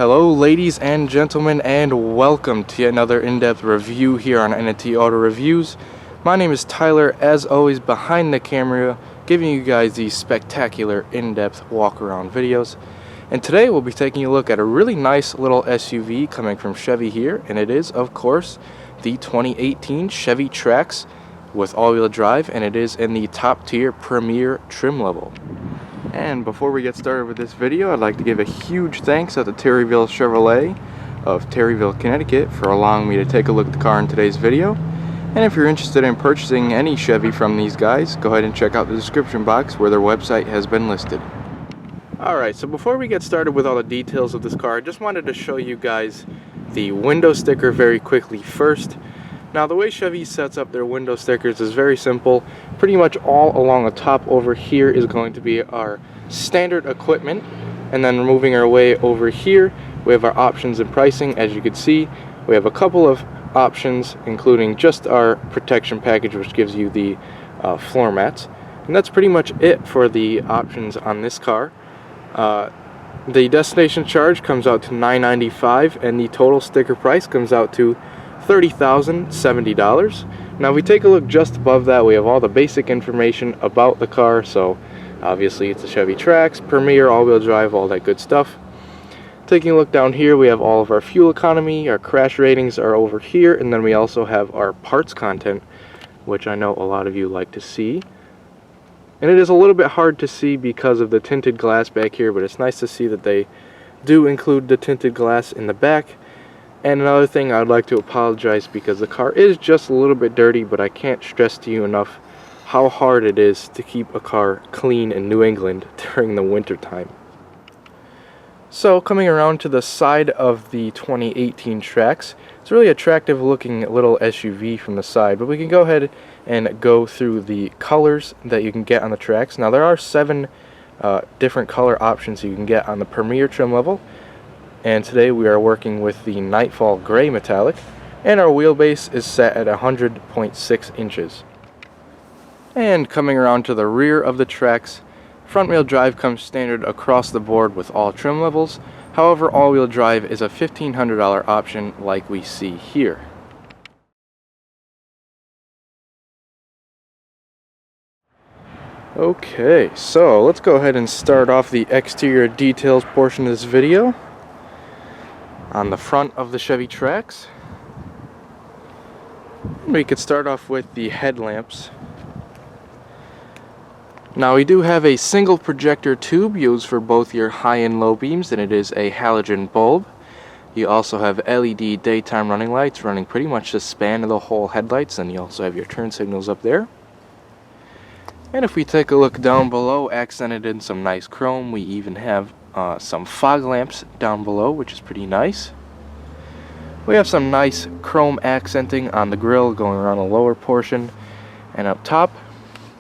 Hello ladies and gentlemen, and welcome to another in-depth review here on NT Auto Reviews. My name is Tyler, as always behind the camera, giving you guys these spectacular in-depth walk-around videos. And today we'll be taking a look at a really nice little SUV coming from Chevy here, and it is, of course, the 2018 Chevy Trax with all-wheel drive, and it is in the top-tier premier trim level. And before we get started with this video, I'd like to give a huge thanks to the Terryville Chevrolet of Terryville, Connecticut for allowing me to take a look at the car in today's video. And if you're interested in purchasing any Chevy from these guys, go ahead and check out the description box where their website has been listed. Alright, so before we get started with all the details of this car, I just wanted to show you guys the window sticker very quickly first. Now, the way Chevy sets up their window stickers is very simple. Pretty much all along the top over here is going to be our standard equipment, and then moving our way over here we have our options and pricing. As you can see, we have a couple of options, including just our protection package, which gives you the floor mats, and that's pretty much it for the options on this car. The destination charge comes out to $995, and the total sticker price comes out to $30,070. Now, if we take a look just above that, we have all the basic information about the car. So obviously it's a Chevy Trax, Premier, all-wheel drive, all that good stuff. Taking a look down here, we have all of our fuel economy, our crash ratings are over here, and then we also have our parts content, which I know a lot of you like to see. And it is a little bit hard to see because of the tinted glass back here, but it's nice to see that they do include the tinted glass in the back. And another thing, I'd like to apologize because the car is just a little bit dirty, but I can't stress to you enough how hard it is to keep a car clean in New England during the winter time. So coming around to the side of the 2018 Trax, it's a really attractive looking little SUV from the side, but we can go ahead and go through the colors that you can get on the Trax. Now, there are 7 different color options you can get on the Premier trim level. And today we are working with the Nightfall Gray Metallic, and our wheelbase is set at 100.6 inches. And coming around to the rear of the Trax, front-wheel drive comes standard across the board with all trim levels. However, all-wheel drive is a $1,500 option like we see here. Okay, so let's go ahead and start off the exterior details portion of this video. On the front of the Chevy Trax, we could start off with the headlamps. Now, we do have a single projector tube used for both your high and low beams, and it is a halogen bulb. You also have LED daytime running lights running pretty much the span of the whole headlights, and you also have your turn signals up there. And if we take a look down below, accented in some nice chrome, we even have some fog lamps down below, which is pretty nice. We have some nice chrome accenting on the grille going around the lower portion and up top.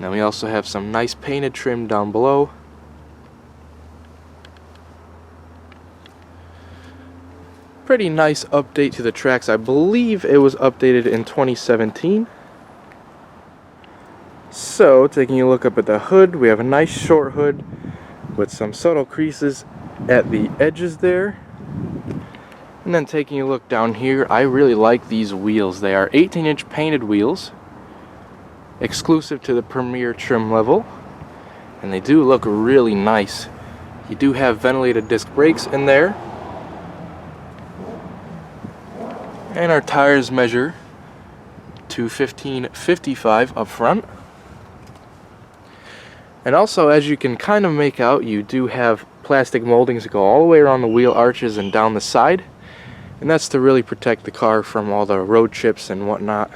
Now, we also have some nice painted trim down below. Pretty nice update to the Trax. I believe it was updated in 2017. So, taking a look up at the hood, we have a nice short hood with some subtle creases at the edges there. And then taking a look down here, I really like these wheels. They are 18-inch painted wheels, exclusive to the Premier trim level, and they do look really nice. You do have ventilated disc brakes in there, and our tires measure to 1555 up front. And also, as you can kind of make out, you do have plastic moldings that go all the way around the wheel arches and down the side, and that's to really protect the car from all the road chips and whatnot.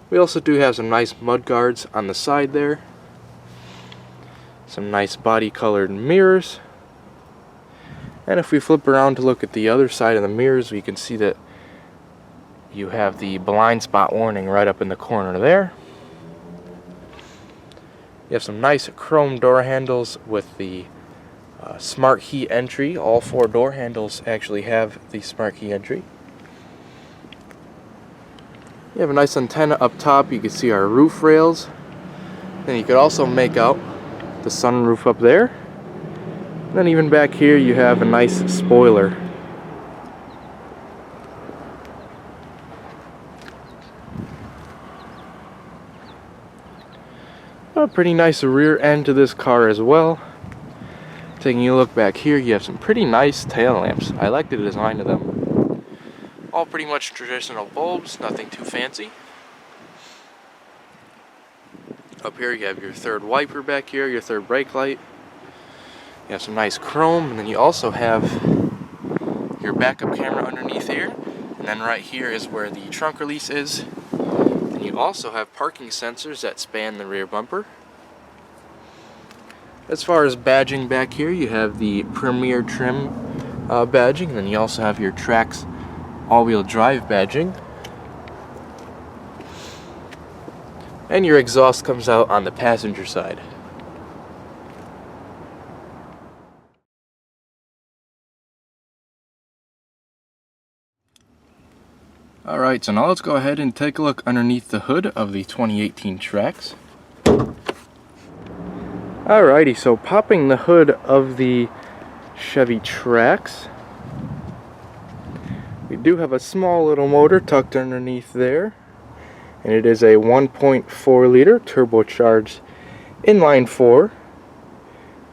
We also do have some nice mud guards on the side there, some nice body colored mirrors, and if we flip around to look at the other side of the mirrors, we can see that you have the blind spot warning right up in the corner there. You have some nice chrome door handles with the smart key entry. All 4 door handles actually have the smart key entry. You have a nice antenna up top. You can see our roof rails. Then you could also make out the sunroof up there. And then even back here you have a nice spoiler. A pretty nice rear end to this car as well. Taking a look back here, you have some pretty nice tail lamps. I like the design of them. All pretty much traditional bulbs, nothing too fancy. Up here you have your third wiper back here, your third brake light. You have some nice chrome, and then you also have your backup camera underneath here. And then right here is where the trunk release is. And you also have parking sensors that span the rear bumper. As far as badging back here, you have the Premier Trim badging, and then you also have your Trax all-wheel drive badging. And your exhaust comes out on the passenger side. Alright, so now let's go ahead and take a look underneath the hood of the 2018 Trax. Alrighty, so popping the hood of the Chevy Trax, we do have a small little motor tucked underneath there, and it is a 1.4 liter turbocharged inline 4,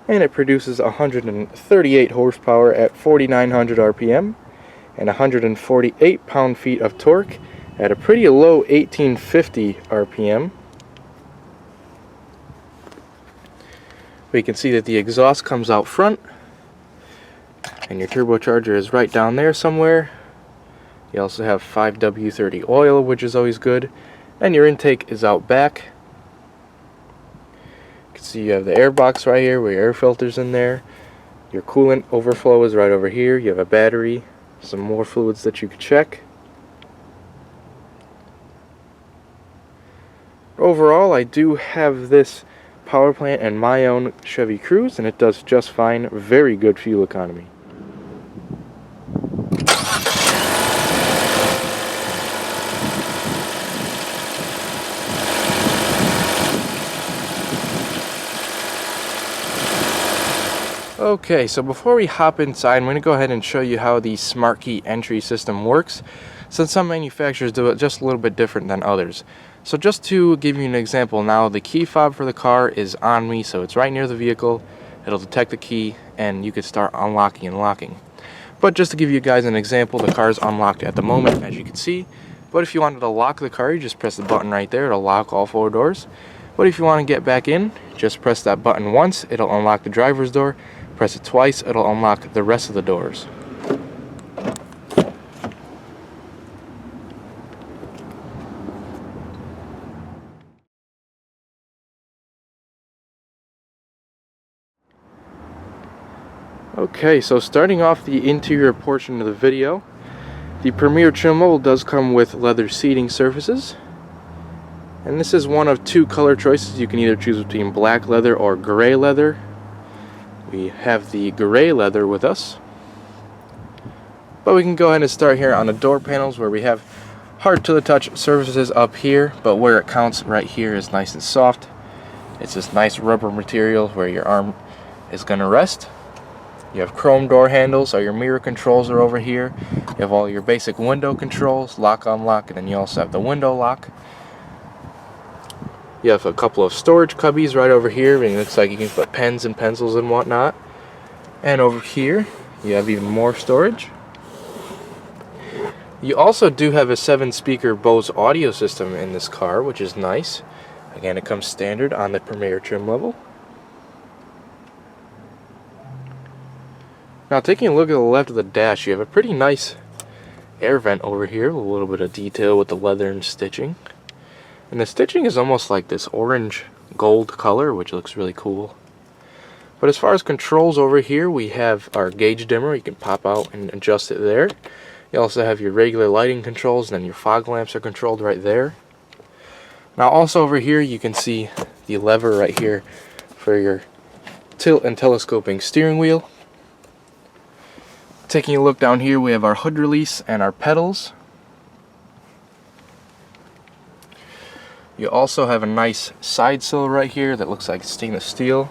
and it produces 138 horsepower at 4,900 RPM and 148 pound-feet of torque at a pretty low 1850 RPM. We can see that the exhaust comes out front, and your turbocharger is right down there somewhere. You also have 5W30 oil, which is always good, and your intake is out back. You can see you have the air box right here where your air filter's in there. Your coolant overflow is right over here. You have a battery, some more fluids that you could check. Overall, I do have this power plant and my own Chevy Cruze, and it does just fine. Very good fuel economy. Okay, so before we hop inside, I'm going to go ahead and show you how the Smart Key entry system works, since some manufacturers do it just a little bit different than others. So just to give you an example now, the key fob for the car is on me, so it's right near the vehicle. It'll detect the key, and you can start unlocking and locking. But just to give you guys an example, the car is unlocked at the moment, as you can see. But if you wanted to lock the car, you just press the button right there. It'll lock all 4 doors. But if you want to get back in, just press that button once. It'll unlock the driver's door. Press it twice, it'll unlock the rest of the doors. Okay, so starting off the interior portion of the video, the Premier trim level does come with leather seating surfaces. And this is one of 2 color choices. You can either choose between black leather or gray leather. We have the gray leather with us. But we can go ahead and start here on the door panels, where we have hard to the touch surfaces up here, but where it counts right here is nice and soft. It's this nice rubber material where your arm is going to rest. You have chrome door handles, so your mirror controls are over here. You have all your basic window controls, lock, unlock, and then you also have the window lock. You have a couple of storage cubbies right over here, and it looks like you can put pens and pencils and whatnot. And over here, you have even more storage. You also do have a 7-speaker Bose audio system in this car, which is nice. Again, it comes standard on the Premier trim level. Now, taking a look at the left of the dash, you have a pretty nice air vent over here, a little bit of detail with the leather and stitching. And the stitching is almost like this orange gold color, which looks really cool. But as far as controls over here, we have our gauge dimmer. You can pop out and adjust it there. You also have your regular lighting controls, and then your fog lamps are controlled right there. Now also over here, you can see the lever right here for your tilt and telescoping steering wheel. Taking a look down here, we have our hood release and our pedals. You also have a nice side sill right here that looks like stainless steel.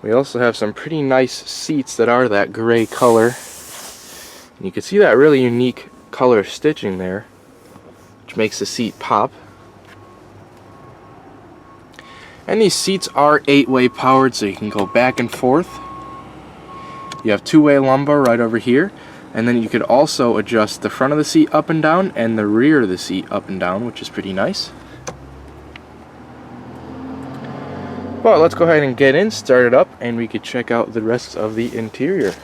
We also have some pretty nice seats that are that gray color. And you can see that really unique color stitching there, which makes the seat pop. And these seats are 8-way powered, so you can go back and forth. You have 2-way lumbar right over here, and then you could also adjust the front of the seat up and down and the rear of the seat up and down, which is pretty nice. Well, let's go ahead and get in, start it up, and we could check out the rest of the interior.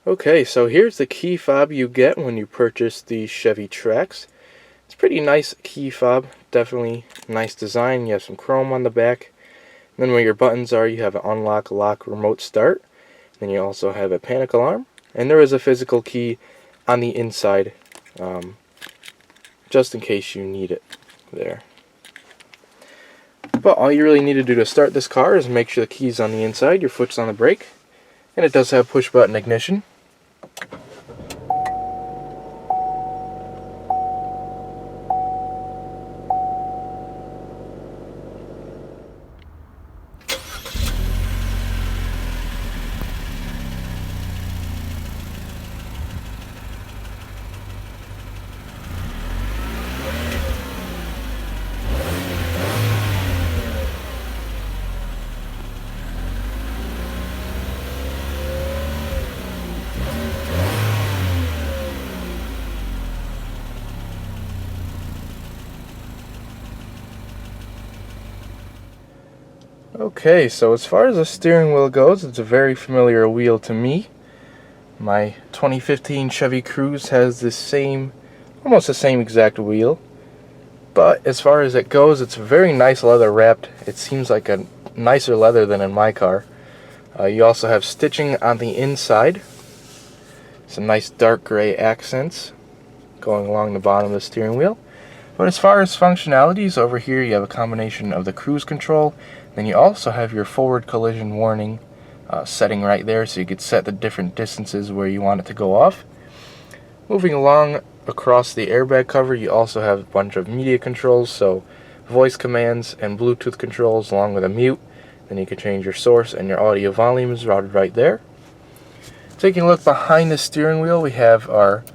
Okay, so here's the key fob you get when you purchase the Chevy Trax. It's a pretty nice key fob, definitely nice design. You have some chrome on the back. And then where your buttons are, you have an unlock, lock, remote start. Then you also have a panic alarm. And there is a physical key on the inside, just in case you need it there. But all you really need to do to start this car is make sure the key's on the inside, your foot's on the brake. And it does have push button ignition. Okay, so as far as the steering wheel goes, it's a very familiar wheel to me. My 2015 Chevy Cruze has the same, almost the same exact wheel. But as far as it goes, it's very nice leather wrapped. It seems like a nicer leather than in my car. You also have stitching on the inside. Some nice dark gray accents going along the bottom of the steering wheel. But as far as functionalities, over here you have a combination of the cruise control. Then you also have your forward collision warning setting right there, so you could set the different distances where you want it to go off. Moving along across the airbag cover, you also have a bunch of media controls, so voice commands and Bluetooth controls along with a mute. Then you can change your source, and your audio volume is routed right there. Taking a look behind the steering wheel, we have our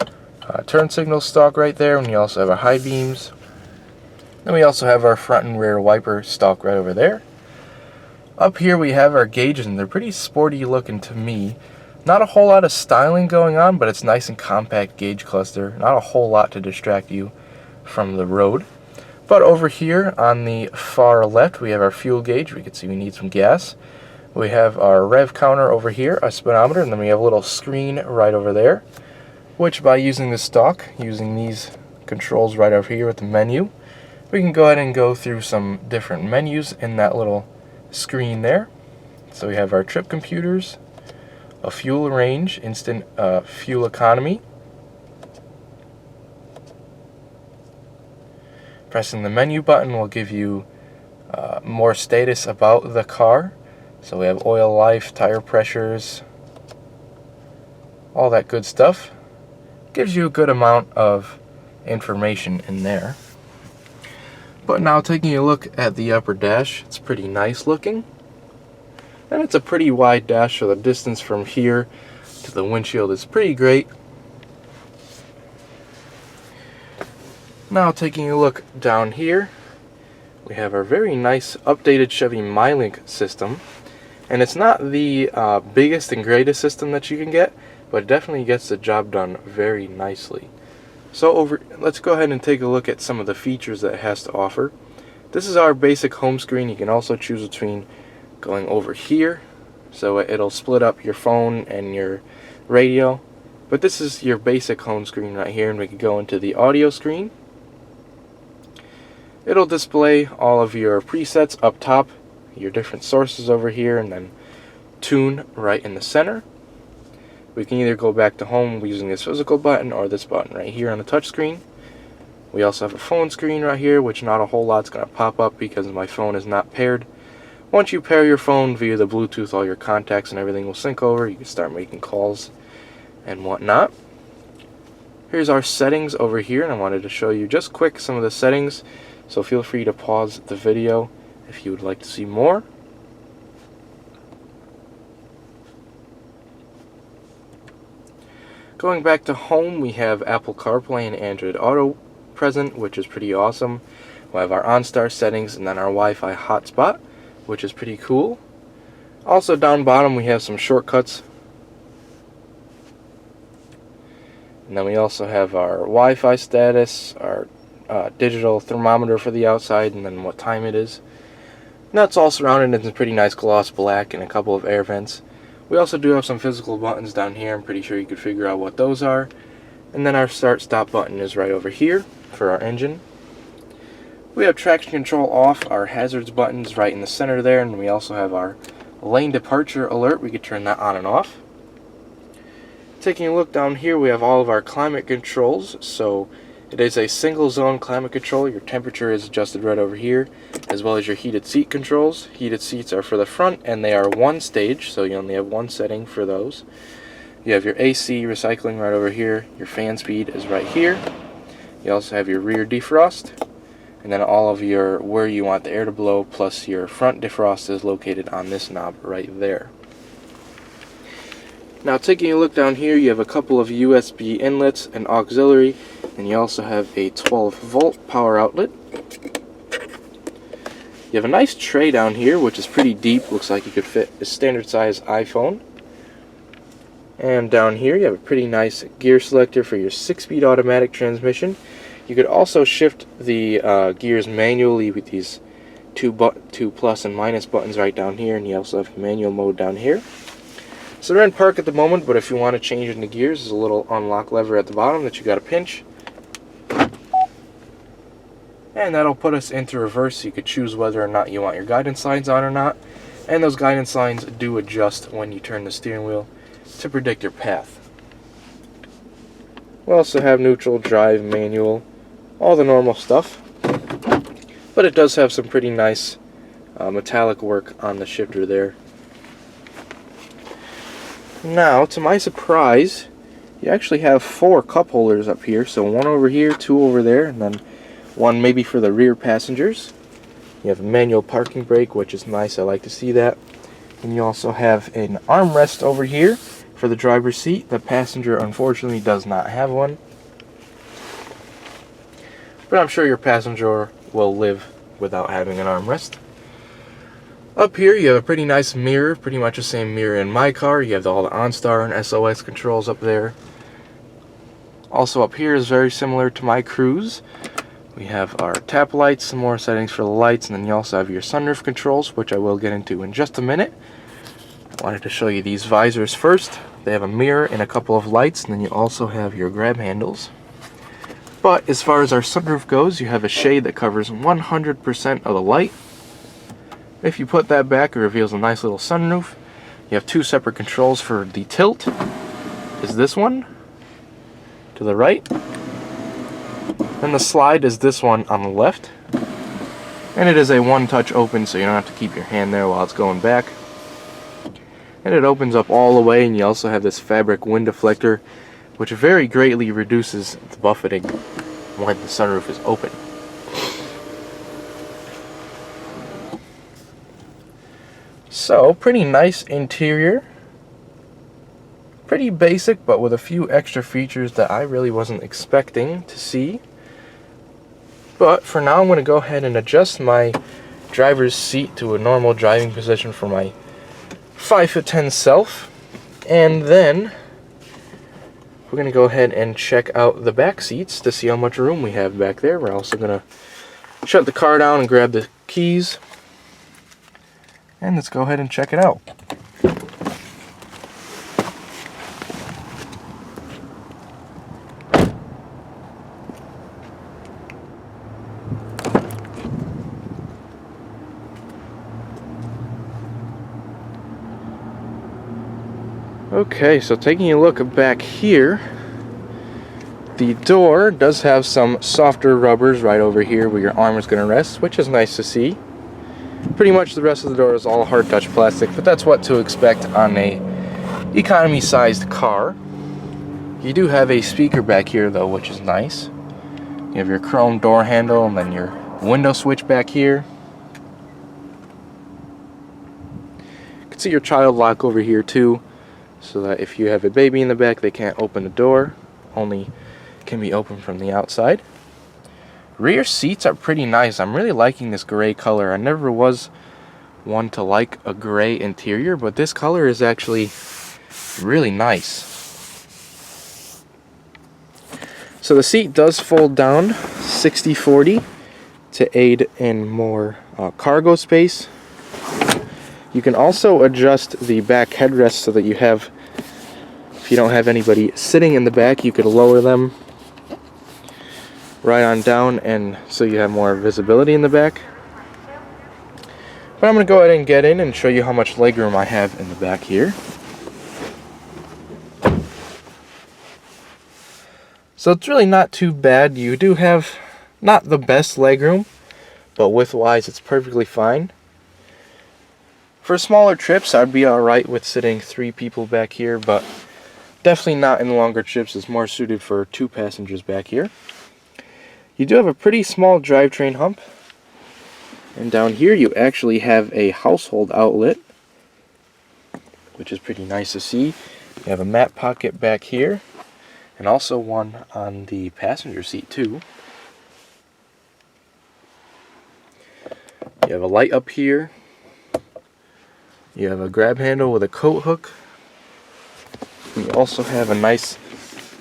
turn signal stalk right there, and we also have our high beams. Then we also have our front and rear wiper stalk right over there. Up here we have our gauges, and they're pretty sporty looking to me. Not a whole lot of styling going on, but it's nice and compact gauge cluster. Not a whole lot to distract you from the road. But over here on the far left, we have our fuel gauge. We can see we need some gas. We have our rev counter over here, a speedometer, and then we have a little screen right over there, which by using the stalk, using these controls right over here with the menu, we can go ahead and go through some different menus in that little screen there. So we have our trip computers, a fuel range, instant fuel economy. Pressing the menu button will give you more status about the car. So we have oil life, tire pressures, all that good stuff. Gives you a good amount of information in there. But now taking a look at the upper dash, it's pretty nice looking. And it's a pretty wide dash, so the distance from here to the windshield is pretty great. Now taking a look down here, we have our very nice updated Chevy MyLink system. And it's not the biggest and greatest system that you can get, but it definitely gets the job done very nicely. So let's go ahead and take a look at some of the features that it has to offer. This is our basic home screen. You can also choose between going over here, so it'll split up your phone and your radio. But this is your basic home screen right here, and we can go into the audio screen. It'll display all of your presets up top, your different sources over here, and then tune right in the center. We can either go back to home using this physical button or this button right here on the touchscreen. We also have a phone screen right here, which not a whole lot's going to pop up because my phone is not paired. Once you pair your phone via the Bluetooth, all your contacts and everything will sync over. You can start making calls and whatnot. Here's our settings over here, and I wanted to show you just quick some of the settings, so feel free to pause the video if you would like to see more. Going back to home, we have Apple CarPlay and Android Auto present, which is pretty awesome. We'll have our OnStar settings and then our Wi-Fi hotspot, which is pretty cool. Also down bottom we have some shortcuts. And then we also have our Wi-Fi status, our digital thermometer for the outside, and then what time it is. And that's all surrounded in a pretty nice gloss black and a couple of air vents. We also do have some physical buttons down here. I'm pretty sure you could figure out what those are. And then our start-stop button is right over here for our engine. We have traction control off, our hazards buttons right in the center there, and we also have our lane departure alert. We could turn that on and off. Taking a look down here, we have all of our climate controls. So it is a single zone climate control. Your temperature is adjusted right over here, as well as your heated seat controls. Heated seats are for the front, and they are one stage, so you only have one setting for those. You have your AC recycling right over here. Your fan speed is right here. You also have your rear defrost, and then all of your where you want the air to blow, plus your front defrost is located on this knob right there. Now taking a look down here, you have a couple of USB inlets and auxiliary, and you also have a 12-volt power outlet. You have a nice tray down here, which is pretty deep. Looks like you could fit a standard size iPhone. And down here you have a pretty nice gear selector for your 6-speed automatic transmission. You could also shift the gears manually with these two plus and minus buttons right down here, and you also have manual mode down here. So they're in park at the moment, but if you want to change into gears, there's a little unlock lever at the bottom that you got to pinch. And that'll put us into reverse, so you could choose whether or not you want your guidance lines on or not. And those guidance lines do adjust when you turn the steering wheel to predict your path. We also have neutral, drive, manual, all the normal stuff. But it does have some pretty nice metallic work on the shifter there. Now, to my surprise, you actually have 4 cup holders up here. So one over here, 2 over there, and then one maybe for the rear passengers. You have a manual parking brake, which is nice. I like to see that. And you also have an armrest over here for the driver's seat. The passenger, unfortunately, does not have one. But I'm sure your passenger will live without having an armrest. Up here you have a pretty nice mirror, pretty much the same mirror in my car. You have all the OnStar and SOS controls up there. Also up here is very similar to my Cruise. We have our tap lights, some more settings for the lights, and then you also have your sunroof controls, which I will get into in just a minute. I wanted to show you these visors first. They have a mirror and a couple of lights, and then you also have your grab handles. But as far as our sunroof goes, you have a shade that covers 100% of the light. If you put that back, it reveals a nice little sunroof. You have 2 separate controls for the tilt. Is this one to the right, and the slide is this one on the left. And it is a one-touch open, so you don't have to keep your hand there while it's going back. And it opens up all the way, and you also have this fabric wind deflector, which very greatly reduces the buffeting when the sunroof is open. So, pretty nice interior. Pretty basic, but with a few extra features that I really wasn't expecting to see. But for now, I'm going to go ahead and adjust my driver's seat to a normal driving position for my 5'10" self. And then we're going to go ahead and check out the back seats to see how much room we have back there. We're also going to shut the car down and grab the keys. And let's go ahead and check it out. Okay, so taking a look back here, the door does have some softer rubbers right over here where your arm is going to rest, which is nice to see. Pretty much the rest of the door is all hard touch plastic, but that's what to expect on a economy sized car. You do have a speaker back here though, which is nice. You have your chrome door handle and then your window switch back here. You can see your child lock over here too, so that if you have a baby in the back, they can't open the door, only can be opened from the outside. Rear seats are pretty nice. I'm really liking this gray color. I never was one to like a gray interior, but this color is actually really nice. So the seat does fold down 60-40 to aid in more cargo space. You can also adjust the back headrest so that you have, if you don't have anybody sitting in the back, you could lower them right on down, and so you have more visibility in the back. But I'm going to go ahead and get in and show you how much legroom I have in the back here. So it's really not too bad. You do have not the best legroom, but width-wise it's perfectly fine. For smaller trips, I'd be alright with sitting 3 people back here, but definitely not in longer trips. It's more suited for 2 passengers back here. You do have a pretty small drivetrain hump, and down here you actually have a household outlet, which is pretty nice to see. You have a mat pocket back here, and also one on the passenger seat too. You have a light up here. You have a grab handle with a coat hook. You also have a nice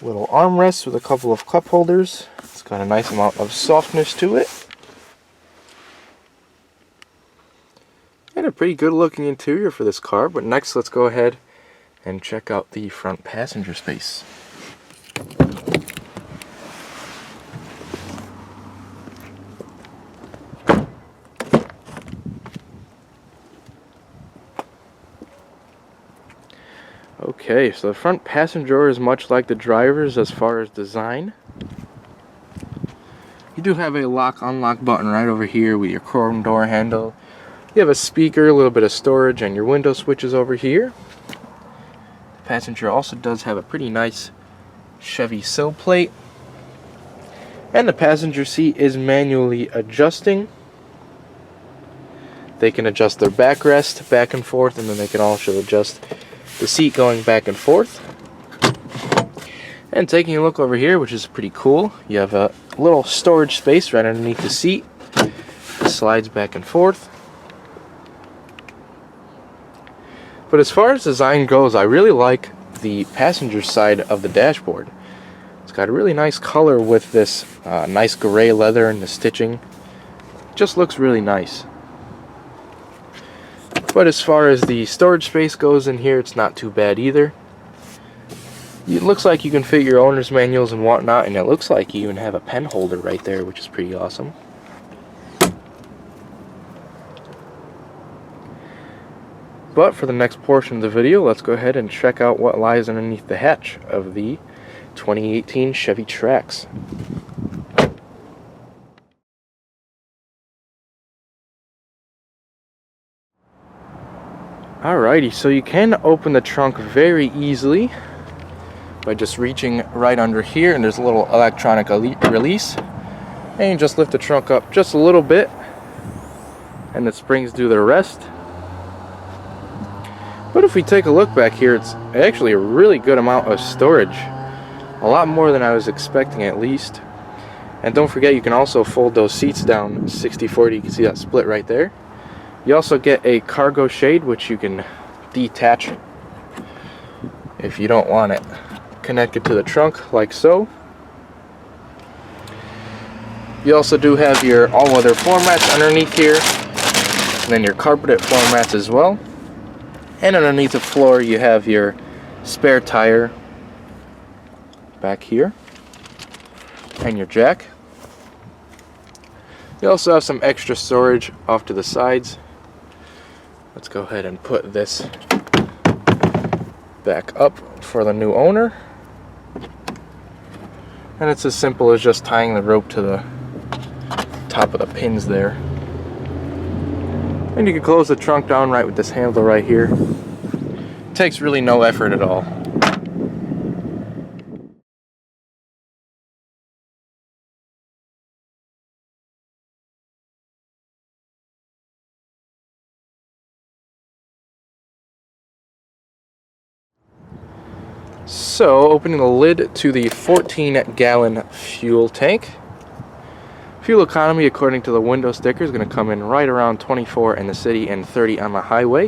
little armrest with a couple of cup holders. It's got a nice amount of softness to it. And a pretty good looking interior for this car, but next let's go ahead and check out the front passenger space. Okay, so the front passenger door is much like the driver's as far as design. You do have a lock-unlock button right over here with your chrome door handle. You have a speaker, a little bit of storage, and your window switches over here. The passenger also does have a pretty nice Chevy sill plate. And the passenger seat is manually adjusting. They can adjust their backrest back and forth, and then they can also adjust the seat going back and forth. And taking a look over here, which is pretty cool, you have a little storage space right underneath the seat. It slides back and forth. But as far as design goes, I really like the passenger side of the dashboard. It's got a really nice color with this nice gray leather and the stitching. It just looks really nice. But as far as the storage space goes in here, it's not too bad either. It looks like you can fit your owner's manuals and whatnot, and it looks like you even have a pen holder right there, which is pretty awesome. But for the next portion of the video, let's go ahead and check out what lies underneath the hatch of the 2018 Chevy Trax. Alrighty, so you can open the trunk very easily by just reaching right under here, and there's a little electronic release, and you just lift the trunk up just a little bit and the springs do the rest. But if we take a look back here, it's actually a really good amount of storage, a lot more than I was expecting at least. And don't forget, you can also fold those seats down 60-40. You can see that split right there. You also get a cargo shade, which you can detach if you don't want it connected to the trunk, like so. You also do have your all-weather floor mats underneath here, and then your carpeted floor mats as well. And underneath the floor you have your spare tire back here, and your jack. You also have some extra storage off to the sides. Let's go ahead and put this back up for the new owner. And it's as simple as just tying the rope to the top of the pins there. And you can close the trunk down right with this handle right here. It takes really no effort at all. So, opening the lid to the 14-gallon fuel tank. Fuel economy, according to the window sticker, is going to come in right around 24 in the city and 30 on the highway,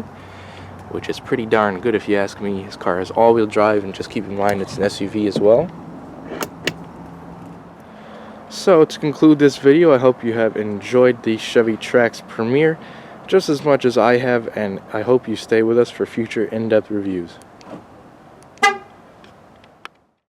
which is pretty darn good if you ask me. This car is all-wheel drive, and just keep in mind it's an SUV as well. So, to conclude this video, I hope you have enjoyed the Chevy Trax Premier just as much as I have, and I hope you stay with us for future in-depth reviews.